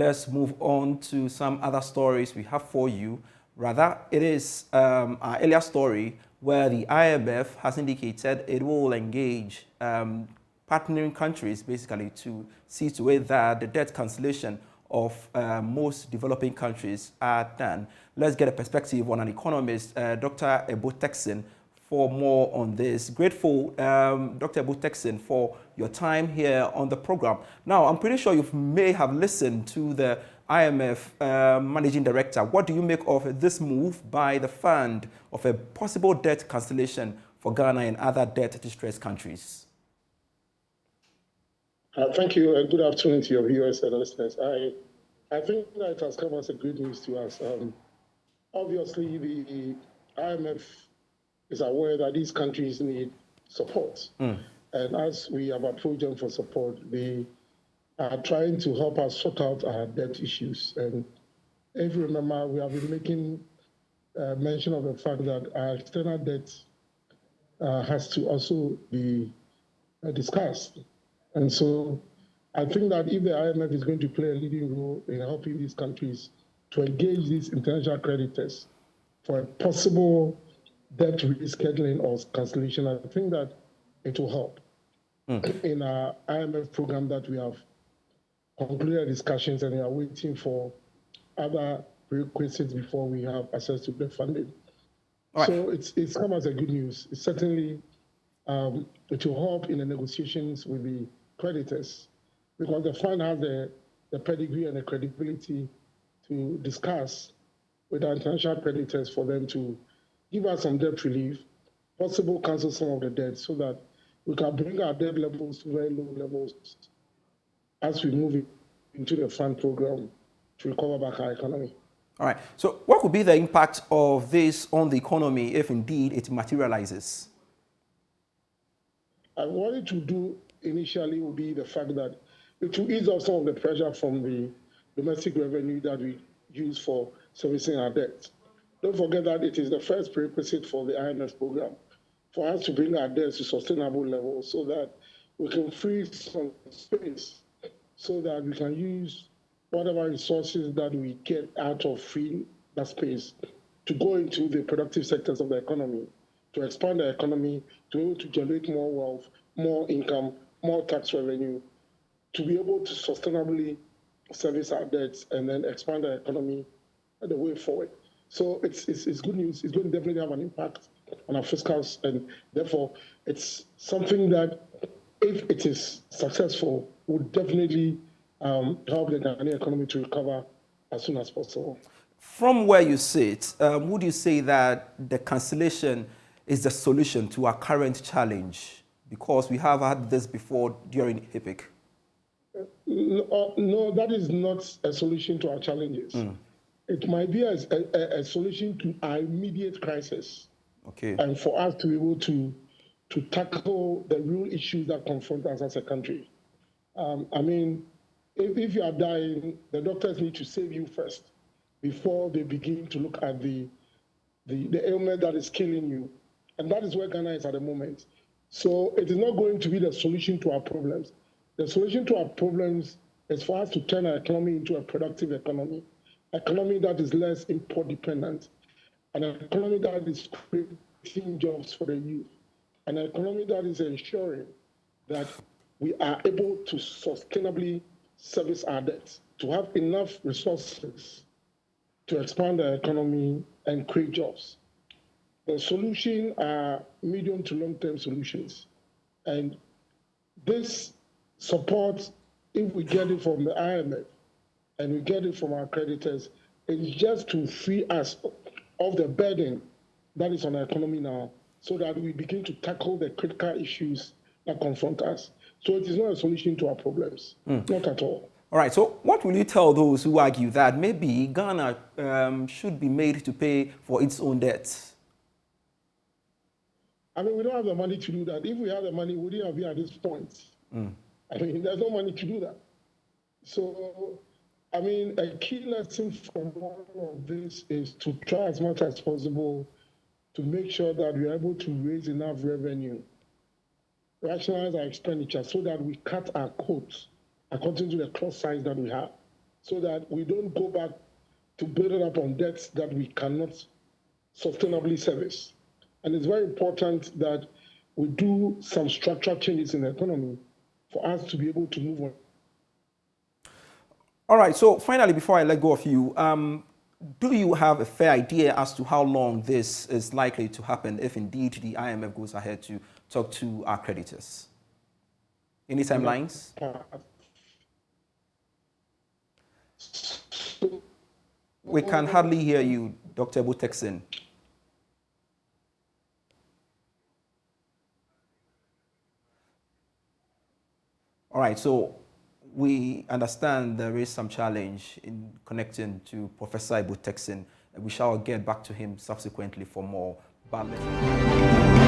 let's move on to some other stories we have for you. Rather, it is our earlier story where the IMF has indicated it will engage partnering countries basically to see to it that the debt cancellation of most developing countries are done. Let's get a perspective on an economist, Dr. Ebo-Texin, for more on this. Grateful, Dr. Ebo-Texin, for your time here on the program. Now, I'm pretty sure you may have listened to the IMF Managing Director. What do you make of this move by the fund of a possible debt cancellation for Ghana and other debt-distressed countries? Thank you, and good afternoon to your viewers and listeners. I think that it has come as a good news to us. Obviously, the IMF is aware that these countries need support. And as we have approached them for support, they are trying to help us sort out our debt issues. And if you remember, we have been making mention of the fact that our external debt has to also be discussed. And so I think that if the IMF is going to play a leading role in helping these countries to engage these international creditors for a possible debt rescheduling or cancellation, I think that it will help. In our IMF program that we have concluded discussions, and we are waiting for other prerequisites before we have access to the funding. Right. So it's come as a good news. It's certainly it will help in the negotiations with the creditors, because the fund has the pedigree and the credibility to discuss with our international creditors for them to give us some debt relief, possible cancel some of the debt so that we can bring our debt levels to very low levels as we move into the fund program to recover back our economy. All right. So what could be the impact of this on the economy if indeed it materializes? And what it will do initially will be the fact that it will ease off some of the pressure from the domestic revenue that we use for servicing our debt. Don't forget that it is the first prerequisite for the IMF program for us to bring our debts to sustainable levels so that we can free some space so that we can use whatever resources that we get out of freeing that space to go into the productive sectors of the economy, to expand the economy, to be able to generate more wealth, more income, more tax revenue, to be able to sustainably service our debts and then expand the economy the way forward. So it's good news. It's going to definitely have an impact on our fiscals, and therefore it's something that, if it is successful, would definitely help the Ghanaian economy to recover as soon as possible. From where you sit, would you say that the cancellation is the solution to our current challenge? Because we have had this before during HIPC. No, that is not a solution to our challenges. It might be a solution to our immediate crisis. Okay. And for us to be able to tackle the real issues that confront us as a country. I mean, if you are dying, the doctors need to save you first before they begin to look at the ailment that is killing you. And that is where Ghana is at the moment. So it is not going to be the solution to our problems. The solution to our problems is for us to turn our economy into a productive economy that is less import dependent, an economy that is creating jobs for the youth, an economy that is ensuring that we are able to sustainably service our debts, to have enough resources to expand the economy and create jobs. The solution are medium to long-term solutions. And this support, if we get it from the IMF and we get it from our creditors, is just to free us of the burden that is on our economy now, so that we begin to tackle the critical issues that confront us. So it is not a solution to our problems, not at all. All right, so what will you tell those who argue that maybe Ghana should be made to pay for its own debts? I mean, we don't have the money to do that. If we had the money, we wouldn't have been at this point. I mean, there's no money to do that. So, I mean, a key lesson from all of this is to try as much as possible to make sure that we're able to raise enough revenue, rationalize our expenditure so that we cut our coats according to the cost size that we have. so that we don't go back to building up on debts that we cannot sustainably service. And it's very important that we do some structural changes in the economy for us to be able to move on. All right, so finally, before I let go of you, do you have a fair idea as to how long this is likely to happen if indeed the IMF goes ahead to talk to our creditors? Any timelines? We can hardly hear you, Dr. Buteksin. All right, so we understand there is some challenge in connecting to Professor Ibu Texin. We shall get back to him subsequently for more balance.